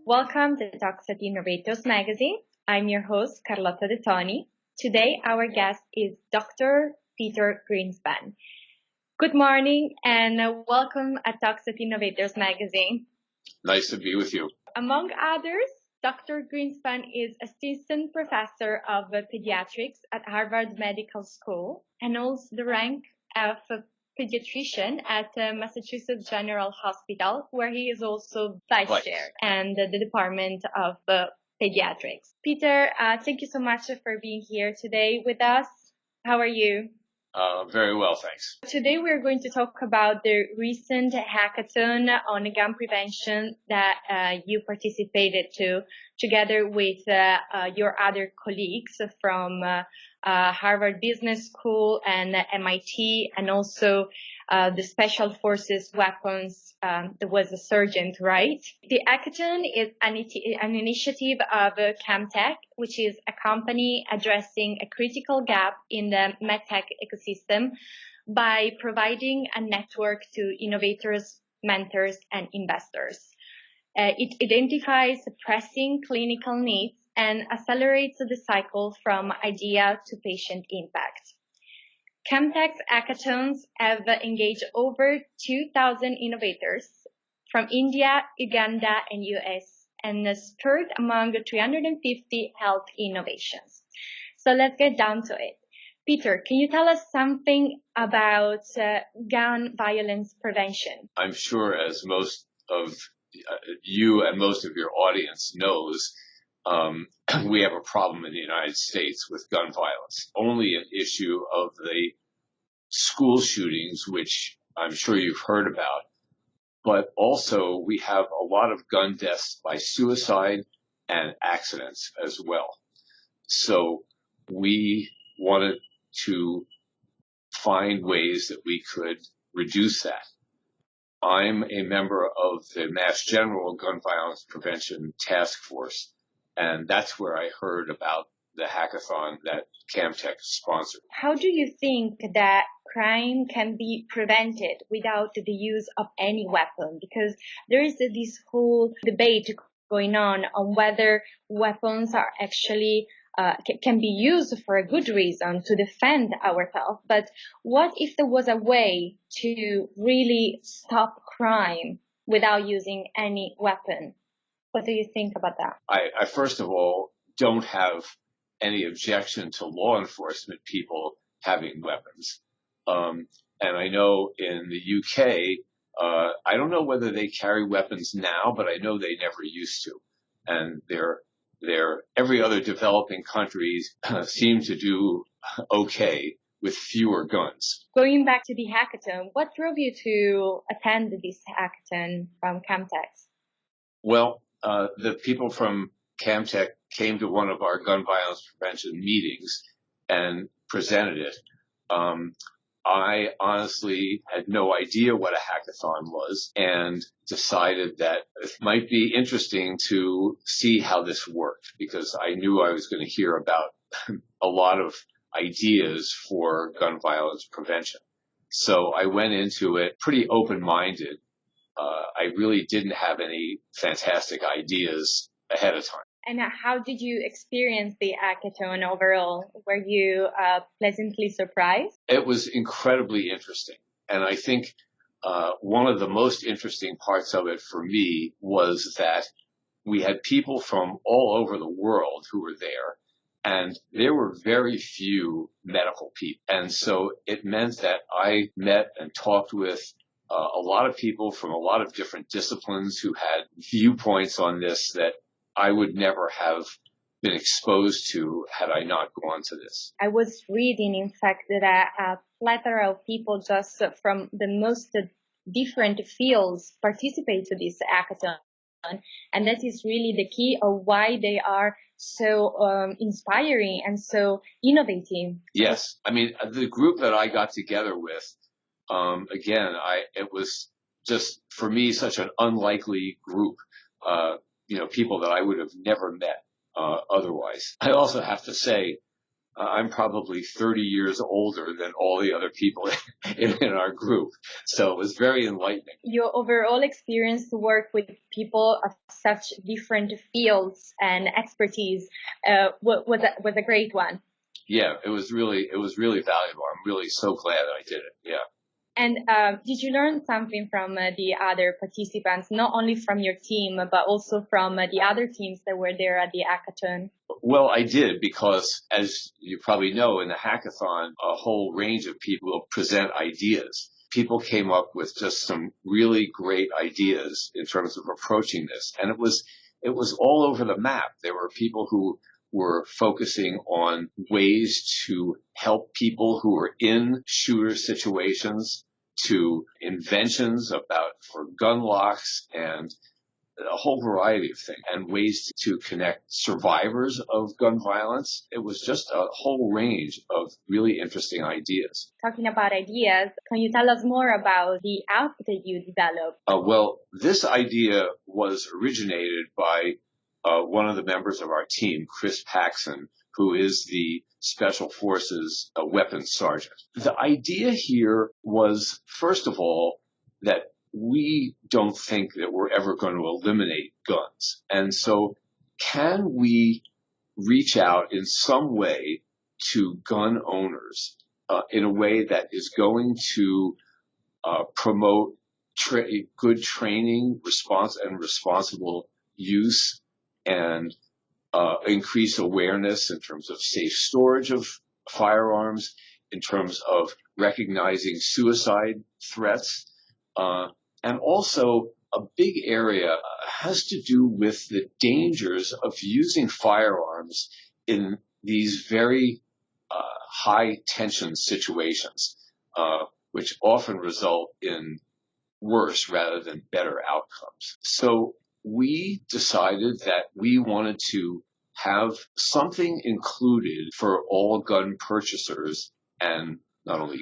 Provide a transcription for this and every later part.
Welcome to Talks at Innovators magazine. I'm your host, Carlotta De Toni. Today, our guest is Dr. Peter Greenspan. Good morning and welcome at Talks at Innovators magazine. Nice to be with you. Among others, Dr. Greenspan is Assistant Professor of Pediatrics at Harvard Medical School and holds the rank of pediatrician at Massachusetts General Hospital, where he is also vice chair and the Department of Pediatrics. Peter, thank you so much for being here today with us. How are you? Very well, thanks. Today we're going to talk about the recent hackathon on gun prevention that you participated to, together with your other colleagues from Harvard Business School and MIT, and also the Special Forces Weapons. There was a sergeant, right? The hackathon is an initiative of CAMTech, which is a company addressing a critical gap in the medtech ecosystem by providing a network to innovators, mentors, and investors. It identifies pressing clinical needs and accelerates the cycle from idea to patient impact. CAMTech's hackathons have engaged over 2,000 innovators from India, Uganda, and US, and spurred among 350 health innovations. So let's get down to it. Peter, can you tell us something about gun violence prevention? I'm sure, as most of you and most of your audience knows, we have a problem in the United States with gun violence. Only an issue of the school shootings, which I'm sure you've heard about, but also we have a lot of gun deaths by suicide and accidents as well. So we wanted to find ways that we could reduce that. I'm a member of the Mass General Gun Violence Prevention Task Force, and that's where I heard about the hackathon that CAMTech sponsored. How do you think that crime can be prevented without the use of any weapon? Because there is this whole debate going on whether weapons are actually can be used for a good reason to defend ourselves. But what if there was a way to really stop crime without using any weapon? What do you think about that? I first of all don't have any objection to law enforcement people having weapons. And I know in the UK, I don't know whether they carry weapons now, but I know they never used to. And every other developing countries seem to do okay with fewer guns. Going back to the hackathon, what drove you to attend this hackathon from CAMTech? Well, the people from CAMTech came to one of our gun violence prevention meetings and presented it. I honestly had no idea what a hackathon was and decided that it might be interesting to see how this worked, because I knew I was going to hear about a lot of ideas for gun violence prevention. So I went into it pretty open-minded. I really didn't have any fantastic ideas ahead of time. And how did you experience the hackathon overall? Were you pleasantly surprised? It was incredibly interesting. And I think one of the most interesting parts of it for me was that we had people from all over the world who were there, and there were very few medical people. And so it meant that I met and talked with a lot of people from a lot of different disciplines who had viewpoints on this that I would never have been exposed to had I not gone to this. I was reading, in fact, that a plethora of people just from the most different fields participate to this hackathon. And that is really the key of why they are so inspiring and so innovative. Yes. I mean, the group that I got together with, again, it was just, for me, such an unlikely group. People that I would have never met otherwise. I also have to say, I'm probably 30 years older than all the other people in our group. So it was very enlightening. Your overall experience to work with people of such different fields and expertise was a great one. Yeah, it was really valuable. I'm really so glad that I did it. Yeah. And did you learn something from the other participants, not only from your team, but also from the other teams that were there at the hackathon? Well, I did, because as you probably know, in the hackathon, a whole range of people will present ideas. People came up with just some really great ideas in terms of approaching this. And it was all over the map. There were people who were focusing on ways to help people who were in shooter situations, to inventions for gun locks, and a whole variety of things, and ways to connect survivors of gun violence. It was just a whole range of really interesting ideas. Talking about ideas, can you tell us more about the app that you developed? Well, this idea was originated by one of the members of our team, Chris Paxson, who is the Special Forces weapons sergeant. The idea here was, first of all, that we don't think that we're ever going to eliminate guns. And so can we reach out in some way to gun owners in a way that is going to promote good training, responsible use, and increase awareness in terms of safe storage of firearms, in terms of recognizing suicide threats, and also a big area has to do with the dangers of using firearms in these very high tension situations, which often result in worse rather than better outcomes. So we decided that we wanted to have something included for all gun purchasers, and not only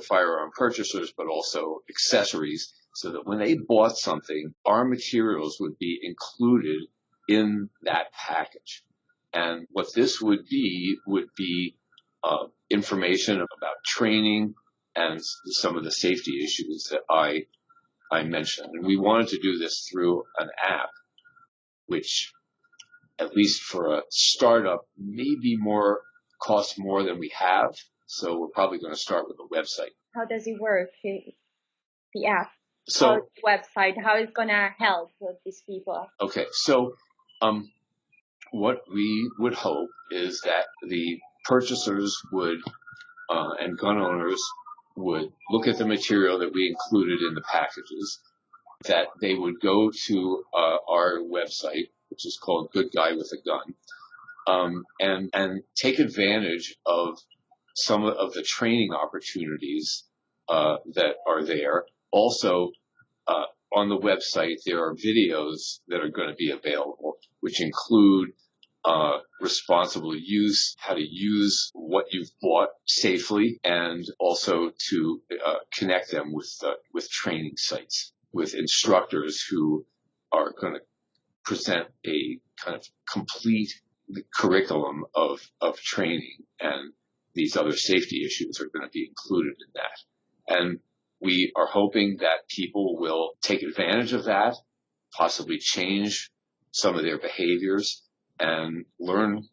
firearm purchasers, but also accessories, so that when they bought something, our materials would be included in that package. And what this would be information about training and some of the safety issues that I mentioned. And we wanted to do this through an app, which, at least for a startup, costs more than we have. So we're probably going to start with a website. How does it work, the app? So the website, how it's going to help these people? Okay, so what we would hope is that the purchasers would and gun owners would look at the material that we included in the packages, that they would go to our website, which is called Good Guy with a Gun, and take advantage of some of the training opportunities that are there. Also, on the website, there are videos that are going to be available, which include responsible use, how to use what you've bought safely, and also to connect them with training sites, with instructors who are going to present a kind of complete curriculum of training, and these other safety issues are going to be included in that. And we are hoping that people will take advantage of that, possibly change some of their behaviors, and learn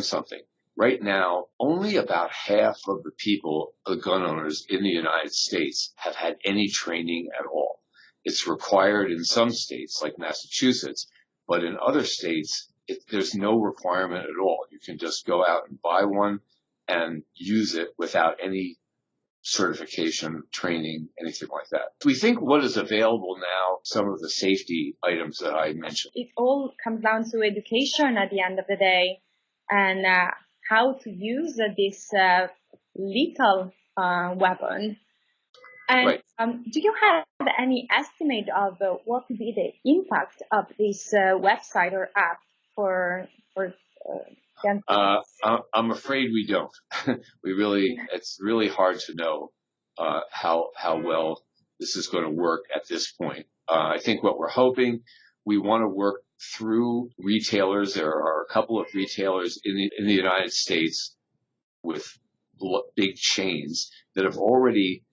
something. Right now, only about half of the gun owners in the United States have had any training at all. It's required in some states, like Massachusetts, but in other states, there's no requirement at all. You can just go out and buy one and use it without any certification, training, anything like that. We think what is available now, some of the safety items that I mentioned. It all comes down to education at the end of the day, and how to use this lethal weapon. And right. Do you have any estimate of what could be the impact of this website or app for gun violence? I'm afraid we don't. It's really hard to know how well this is going to work at this point. I think what we're hoping, we want to work through retailers. There are a couple of retailers in the United States with big chains that have already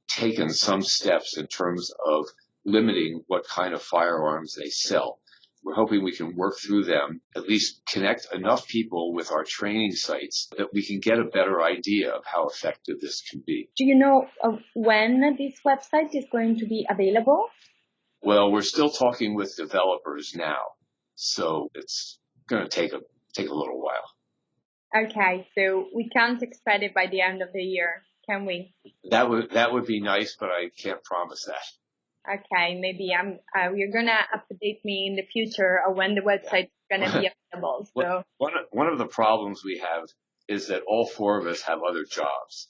taken some steps in terms of limiting what kind of firearms they sell. We're hoping we can work through them, at least connect enough people with our training sites that we can get a better idea of how effective this can be. Do you know when this website is going to be available? Well, we're still talking with developers now, so it's going to take a little while. Okay, so we can't expect it by the end of the year, can we? That would be nice, but I can't promise that. Okay, maybe you're gonna update me in the future of when the website is gonna be available. So one of the problems we have is that all four of us have other jobs.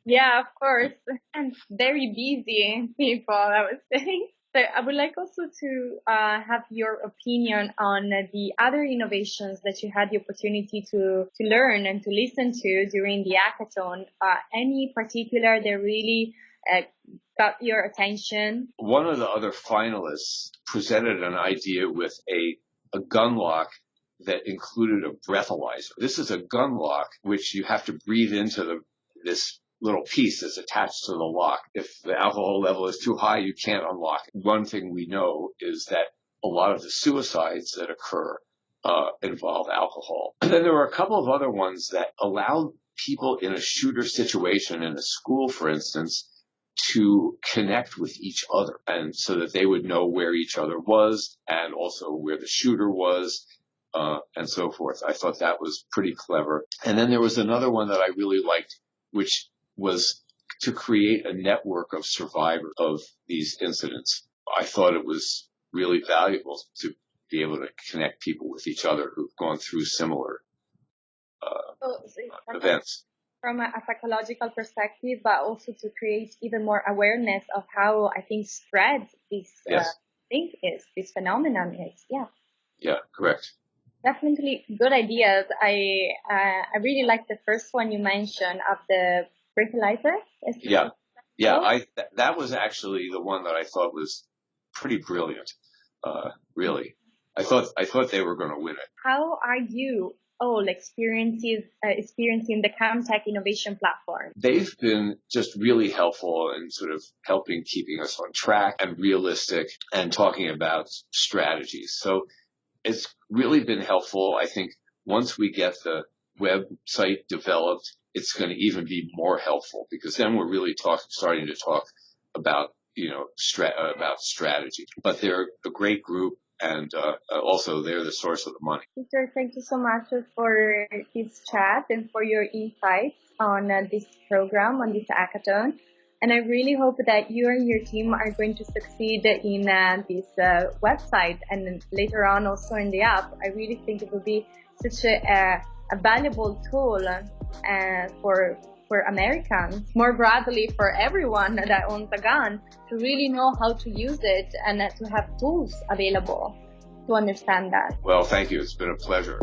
Yeah, of course, and very busy people, I would say. So I would like also to have your opinion on the other innovations that you had the opportunity to learn and to listen to during the hackathon. Any particular that really got your attention? One of the other finalists presented an idea with a gun lock that included a breathalyzer. This is a gun lock which you have to breathe into this little piece that's attached to the lock. If the alcohol level is too high, you can't unlock it. One thing we know is that a lot of the suicides that occur involve alcohol. And then there were a couple of other ones that allowed people in a shooter situation in a school, for instance, to connect with each other, and so that they would know where each other was and also where the shooter was, and so forth. I thought that was pretty clever. And then there was another one that I really liked, which was to create a network of survivors of these incidents. I thought it was really valuable to be able to connect people with each other who've gone through similar events. From a psychological perspective, but also to create even more awareness of how I think spread this this phenomenon is. Yeah, correct. Definitely good ideas. I really like the first one you mentioned of the breathalyzer. That was actually the one that I thought was pretty brilliant. Really, I thought they were going to win it. How are you all experiencing the CAMTech innovation platform? They've been just really helpful in sort of helping keeping us on track and realistic and talking about strategies. So it's really been helpful. I think once we get the website developed, it's going to even be more helpful, because then we're really starting to talk about, about strategy. But they're a great group, and also they're the source of the money. Peter, thank you so much for this chat and for your insights on this program, on this hackathon. And I really hope that you and your team are going to succeed in this website and later on also in the app. I really think it will be such a valuable tool for Americans, more broadly for everyone that owns a gun, to really know how to use it and to have tools available to understand that. Well, thank you. It's been a pleasure.